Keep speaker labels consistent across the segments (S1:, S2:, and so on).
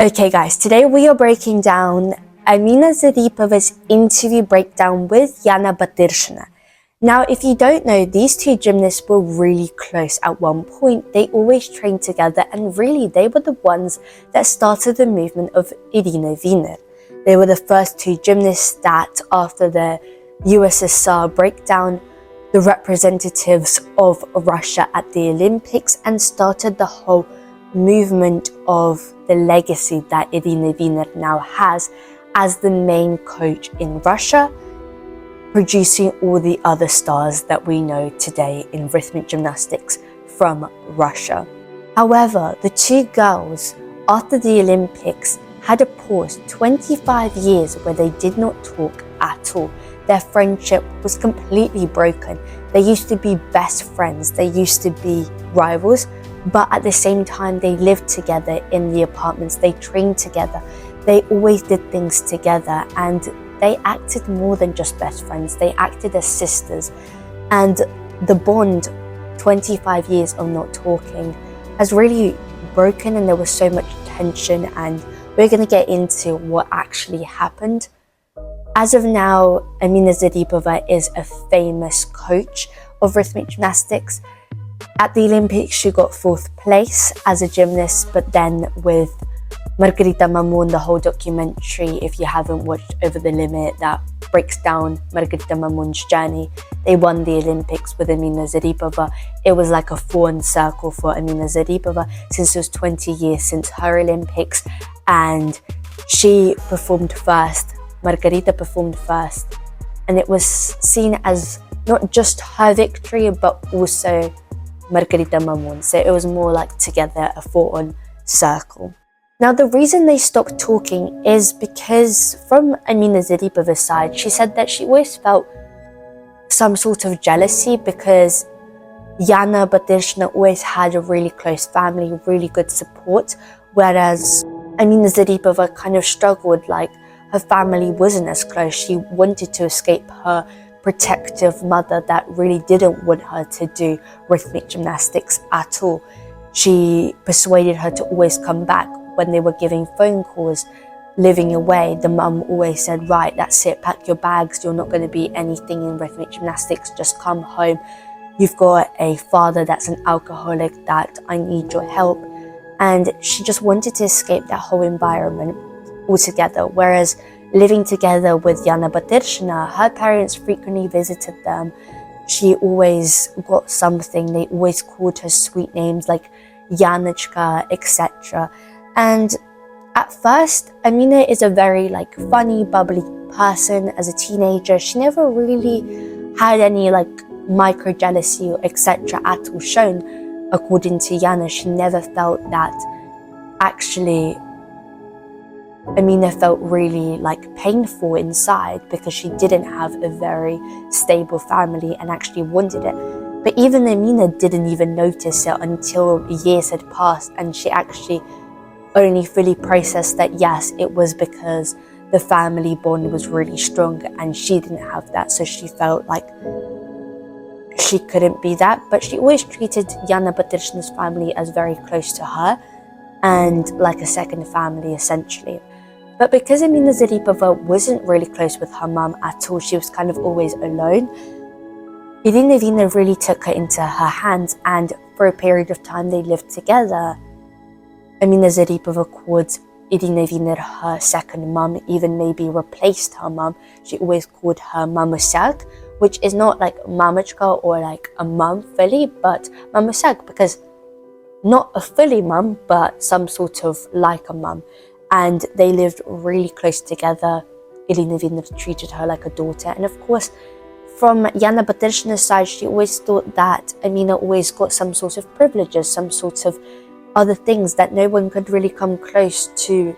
S1: Okay guys, today we are breaking down Amina Zaripova's interview breakdown with Yana Batyrshina. Now, if you don't know, these two gymnasts were really close at one point. They always trained together, and really they were the ones that started the movement of Irina Wiener. They were the first two gymnasts that, after the USSR breakdown, the representatives of Russia at the Olympics, and started the whole movement of the legacy that Irina Wiener now has as the main coach in Russia, producing all the other stars that we know today in rhythmic gymnastics from Russia. However, the two girls, after the Olympics, had a pause, 25 years where they did not talk at all. Their friendship was completely broken. They used to be best friends, they used to be rivals, but at the same time they lived together in the apartments, they trained together, they always did things together, and they acted more than just best friends, they acted as sisters. And the bond, 25 years of not talking, has really broken, and there was so much tension, and we're going to get into what actually happened. As of now, Amina Zaripova is a famous coach of rhythmic gymnastics. At the Olympics, she got 4th place as a gymnast, but then with Margarita Mamun, the whole documentary, if you haven't watched Over the Limit, that breaks down Margarita Mamun's journey. They won the Olympics with Amina Zaripova. It was like a full circle for Amina Zaripova since it was 20 years since her Olympics, and she performed first, Margarita performed first, and it was seen as not just her victory but also Margarita Mamun. So it was more like together, a full-on circle. Now, the reason they stopped talking is because from Amina Zaripova's side, she said that she always felt some sort of jealousy because Yana Batyrshina always had a really close family, really good support, whereas Amina Zaripova kind of struggled, like her family wasn't as close. She wanted to escape her protective mother that really didn't want her to do rhythmic gymnastics at all. She persuaded her to always come back. When they were giving phone calls, living away, the mum always said, right, that's it, pack your bags, you're not going to be anything in rhythmic gymnastics, just come home. You've got a father that's an alcoholic, that I need your help. And she just wanted to escape that whole environment altogether. Whereas living together with Yana Batyrshina, her parents frequently visited them. She always got something. They always called her sweet names like Yanachka, etc. And at first, Amina is a very funny, bubbly person. As a teenager, she never really had any micro jealousy or etc. at all shown. According to Yana, she never felt that. Actually, Amina felt really painful inside because she didn't have a very stable family and actually wanted it. But even Amina didn't even notice it until years had passed, and she actually only fully processed that yes, it was because the family bond was really strong and she didn't have that, so she felt like she couldn't be that. But she always treated Yana Batyrshina's family as very close to her and like a second family essentially. But because Amina Zaripova wasn't really close with her mum at all, she was kind of always alone, Irina Wiener really took her into her hands, and for a period of time they lived together. Amina Zaripova called Irina Wiener her second mum, even maybe replaced her mum. She always called her mamusak, which is not like mamachka or like a mum fully, but mamusak, because not a fully mum, but some sort of like a mum. And they lived really close together. Irina Wiener treated her like a daughter. And of course, from Yana Batyrshina's side, she always thought that Amina always got some sort of privileges, some sort of other things, that no one could really come close to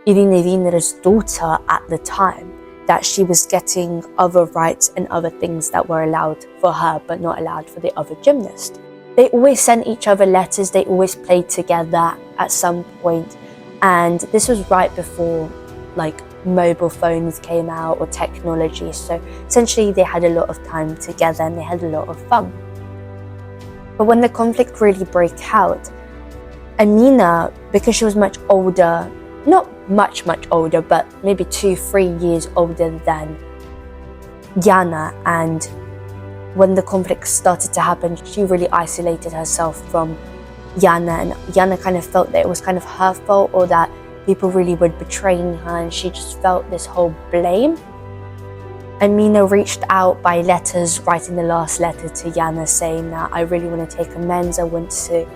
S1: Irina Wiener's daughter at the time, that she was getting other rights and other things that were allowed for her but not allowed for the other gymnast. They always sent each other letters, they always played together at some point, and this was right before mobile phones came out or technology, so essentially they had a lot of time together and they had a lot of fun. But when the conflict really broke out, Amina, because she was much older, not much older, but maybe 2-3 years older than Yana, and when the conflict started to happen, she really isolated herself from Yana, and Yana kind of felt that it was kind of her fault, or that people really were betraying her, and she just felt this whole blame. Amina reached out by letters, writing the last letter to Yana saying that I really want to take amends, I want to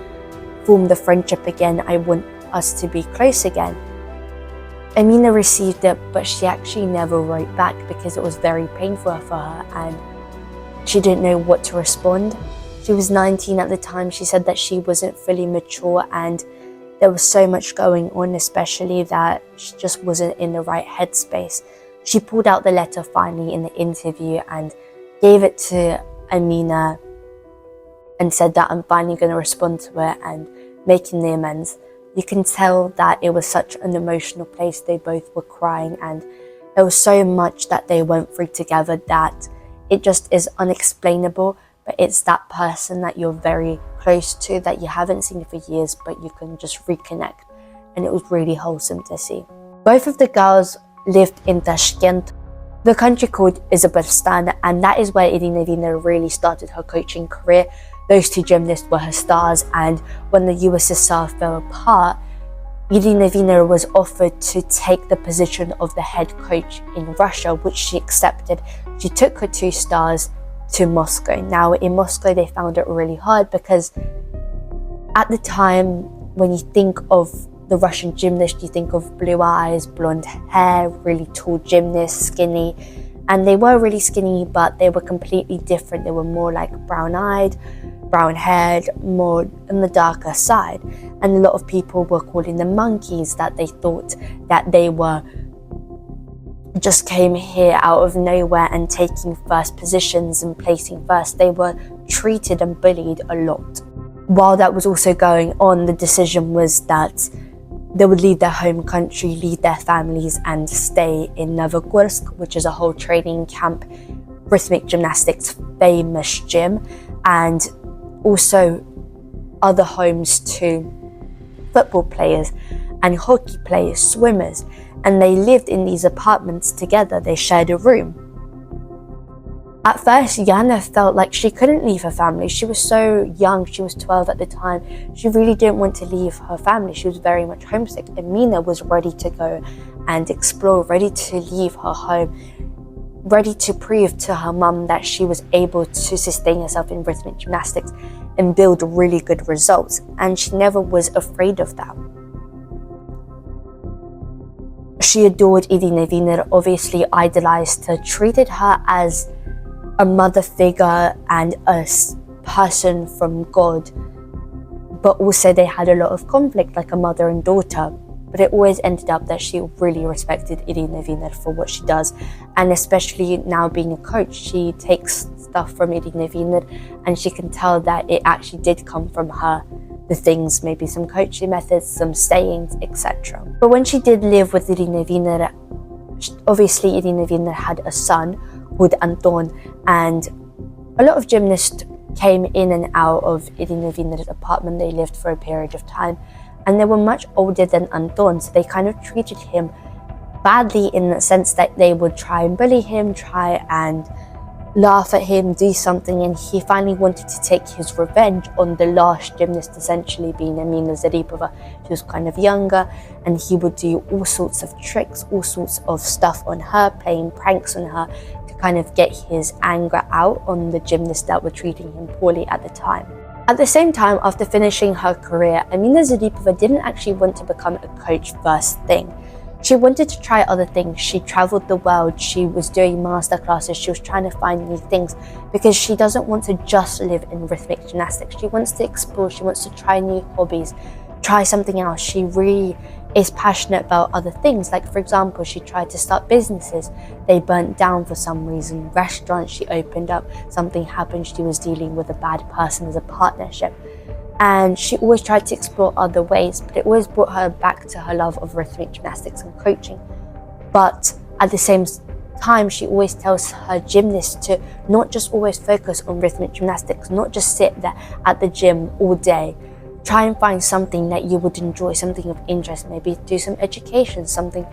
S1: form the friendship again, I want us to be close again. Amina received it, but she actually never wrote back because it was very painful for her and she didn't know what to respond. She was 19 at the time. She said that she wasn't fully mature and there was so much going on, especially that she just wasn't in the right headspace. She pulled out the letter finally in the interview and gave it to Amina and said that I'm finally going to respond to it and making the amends. You can tell that it was such an emotional place. They both were crying and there was so much that they went through together that it just is unexplainable. But it's that person that you're very close to, that you haven't seen for years, but you can just reconnect. And it was really wholesome to see. Both of the girls lived in Tashkent, the country called Uzbekistan, and that is where Irina really started her coaching career. Those two gymnasts were her stars, and when the USSR fell apart, Irina was offered to take the position of the head coach in Russia, which she accepted. She took her two stars to Moscow. Now in Moscow they found it really hard because at the time when you think of the Russian gymnast, you think of blue eyes, blonde hair, really tall gymnasts, skinny, and they were really skinny, but they were completely different. They were more like brown-eyed, brown-haired, more on the darker side, and a lot of people were calling them monkeys, that they thought that they were just came here out of nowhere and taking first positions and placing first. They were treated and bullied a lot. While that was also going on, the decision was that they would leave their home country, leave their families and stay in Novogorsk, which is a whole training camp, rhythmic gymnastics famous gym, and also other homes to football players and hockey players, swimmers, and they lived in these apartments together. They shared a room. At first, Yana felt like she couldn't leave her family. She was so young, she was 12 at the time. She really didn't want to leave her family. She was very much homesick. Amina was ready to go and explore, ready to leave her home, ready to prove to her mum that she was able to sustain herself in rhythmic gymnastics and build really good results. And she never was afraid of that. She adored Irina, obviously idolized her, treated her as a mother figure and a person from God, but also they had a lot of conflict, like a mother and daughter. But it always ended up that she really respected Irina for what she does, and especially now being a coach, she takes stuff from Irina and she can tell that it actually did come from her, the things, maybe some coaching methods, some sayings, etc. But when she did live with Irina, obviously Irina had a son called Anton, and a lot of gymnasts came in and out of Irina's apartment. They lived for a period of time, and they were much older than Anton, so they kind of treated him badly in the sense that they would try and bully him, try and laugh at him, do something, and he finally wanted to take his revenge on the last gymnast, essentially being Amina Zaripova. She was kind of younger, and he would do all sorts of tricks, all sorts of stuff on her, playing pranks on her to kind of get his anger out on the gymnasts that were treating him poorly at the time. At the same time, after finishing her career, Amina Zaripova didn't actually want to become a coach first thing. She wanted to try other things. She traveled the world. She was doing master classes. She was trying to find new things because she doesn't want to just live in rhythmic gymnastics. She wants to explore. She wants to try new hobbies, try something else. She really is passionate about other things. Like, for example, she tried to start businesses. They burnt down for some reason. Restaurants she opened up, something happened. She was dealing with a bad person as a partnership. And she always tried to explore other ways, but it always brought her back to her love of rhythmic gymnastics and coaching. But at the same time, she always tells her gymnasts to not just always focus on rhythmic gymnastics, not just sit there at the gym all day, try and find something that you would enjoy, something of interest. Maybe do some education, something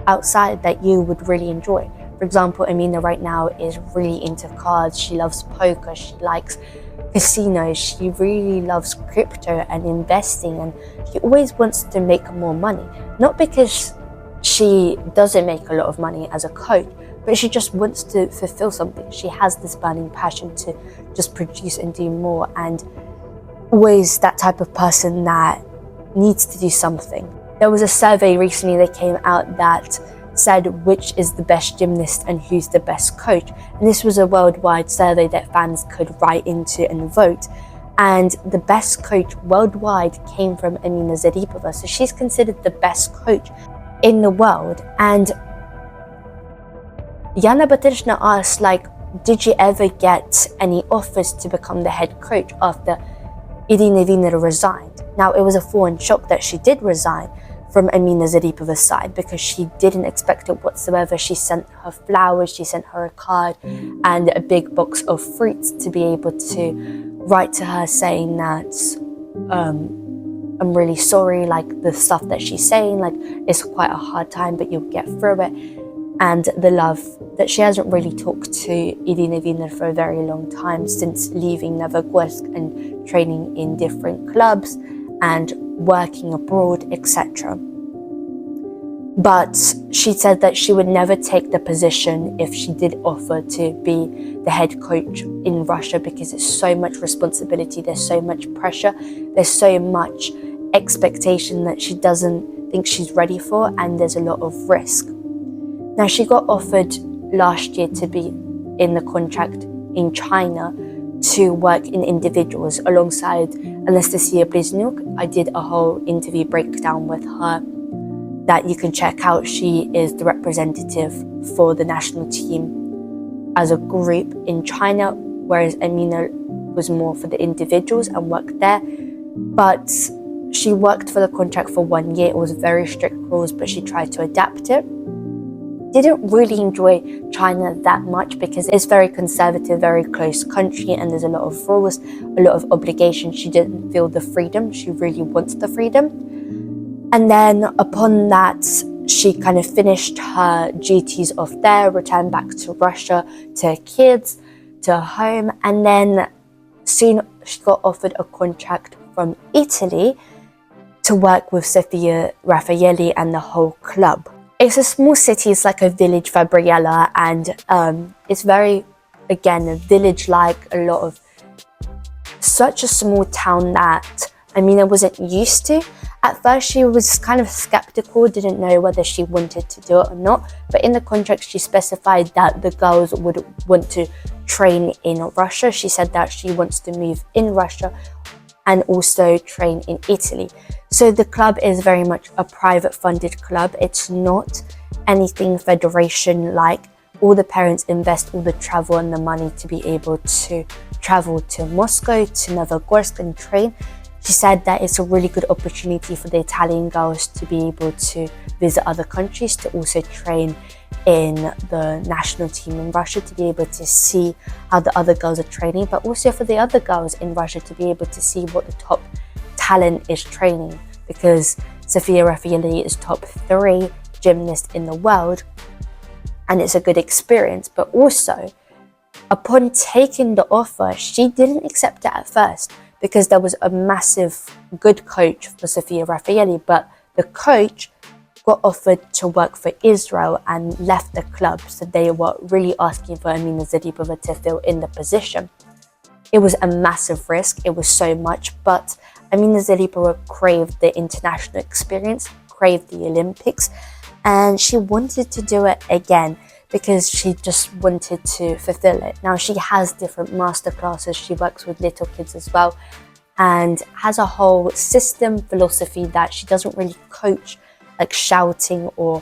S1: outside that you would really enjoy. For example, Amina right now is really into cards. She loves poker. She likes casinos. She really loves crypto and investing, and she always wants to make more money. Not because she doesn't make a lot of money as a coach, but she just wants to fulfill something. She has this burning passion to just produce and do more, and always that type of person that needs to do something. There was a survey recently that came out that said which is the best gymnast and who's the best coach. And this was a worldwide survey that fans could write into and vote. And the best coach worldwide came from Amina Zaripova. So she's considered the best coach in the world. And Yana Batyrshina asked, like, did you ever get any offers to become the head coach after Irina resigned? Now, it was a foreign shock that she did resign from Amina Zaripova's side, because she didn't expect it whatsoever. She sent her flowers, she sent her a card and a big box of fruits to be able to write to her saying that I'm really sorry, like the stuff that she's saying, like it's quite a hard time, but you'll get through it. And the love that she hasn't really talked to Irina for a very long time, since leaving Novogorsk and training in different clubs and working abroad, etc. But she said that she would never take the position if she did offer to be the head coach in Russia, because it's so much responsibility, there's so much pressure, there's so much expectation that she doesn't think she's ready for, and there's a lot of risk. Now, she got offered last year to be in the contract in China to work in individuals alongside Anastasia Bliznyuk. I did a whole interview breakdown with her that you can check out. She is the representative for the national team as a group in China, whereas Amina was more for the individuals and worked there. But she worked for the contract for 1 year. It was very strict rules, but she tried to adapt it. Didn't really enjoy China that much because it's very conservative, very closed country, and there's a lot of rules, a lot of obligations. She didn't feel the freedom. She really wants the freedom. And then upon that, she kind of finished her duties off there, returned back to Russia, to her kids, to her home, and then soon she got offered a contract from Italy to work with Sofia, Raffaeli, and the whole club. It's a small city, it's like a village, Fabriella, and it's very, again, a village-like, a lot of, such a small town that Amina wasn't used to. At first, she was kind of skeptical, didn't know whether she wanted to do it or not, but in the contract, she specified that the girls would want to train in Russia. She said that she wants to move in Russia and also train in Italy. So the club is very much a private funded club. It's not anything federation like. All the parents invest all the travel and the money to be able to travel to Moscow, to Novogorsk and train. She said that it's a really good opportunity for the Italian girls to be able to visit other countries, to also train in the national team in Russia, to be able to see how the other girls are training, but also for the other girls in Russia to be able to see what the top talent is training, because Sofia Raffaeli is top 3 gymnast in the world, and it's a good experience. But also, upon taking the offer, she didn't accept it at first because there was a massive good coach for Sofia Raffaeli, but the coach got offered to work for Israel and left the club, so they were really asking for Amina Zaripova to fill in the position. It was a massive risk, it was so much, but Amina Zaripova craved the international experience, craved the Olympics, and she wanted to do it again because she just wanted to fulfill it. Now, she has different masterclasses, she works with little kids as well, and has a whole system, philosophy that she doesn't really coach like shouting or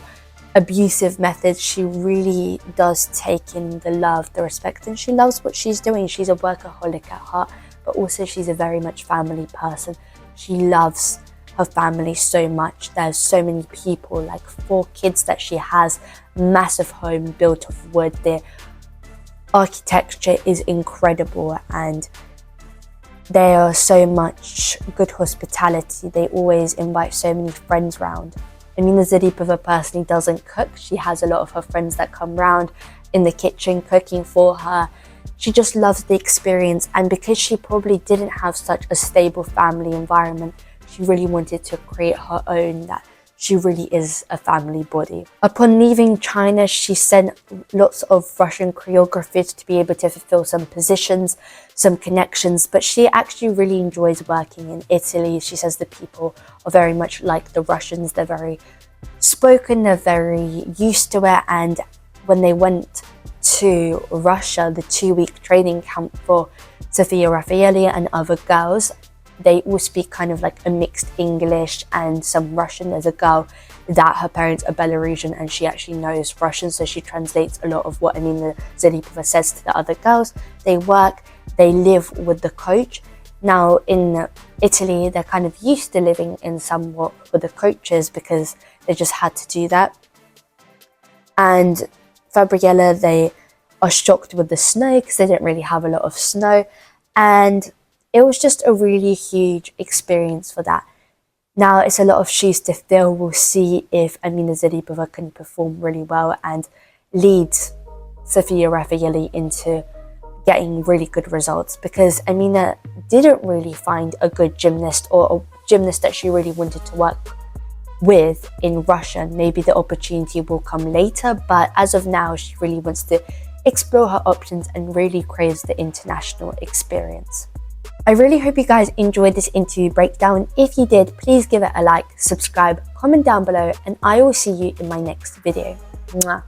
S1: abusive methods. She really does take in the love, the respect, and she loves what she's doing. She's a workaholic at heart, but also she's a very much family person. She loves her family so much. There's so many people, like 4 kids that she has, massive home built of wood. The architecture is incredible, and They are so much good hospitality. They always invite so many friends round. Amina Zaripova personally doesn't cook. She has a lot of her friends that come round in the kitchen cooking for her. She just loves the experience, and because she probably didn't have such a stable family environment, she really wanted to create her own, that she really is a family body. Upon leaving China, she sent lots of Russian choreographers to be able to fulfill some positions, some connections, but she actually really enjoys working in Italy. She says the people are very much like the Russians. They're very spoken, they're very used to it, and when they went to Russia, the 2-week training camp for Sofia, Raffaeli and other girls, they all speak kind of like a mixed English and some Russian. There's a girl that her parents are Belarusian and she actually knows Russian, so she translates a lot of what Amina Zaripova says to the other girls. They work, they live with the coach. Now in Italy, they're kind of used to living in somewhat with the coaches because they just had to do that. And Fabriella, they are shocked with the snow because they didn't really have a lot of snow, and it was just a really huge experience for that. Now it's a lot of shoes to fill. We'll see if Amina Zaripova can perform really well and lead Sofia Raffaeli into getting really good results, because Amina didn't really find a good gymnast or a gymnast that she really wanted to work with in Russia. Maybe the opportunity will come later, but as of now, she really wants to explore her options and really craves the international experience. I really hope you guys enjoyed this interview breakdown. If you did, please give it a like, subscribe, comment down below, and I will see you in my next video. Mwah.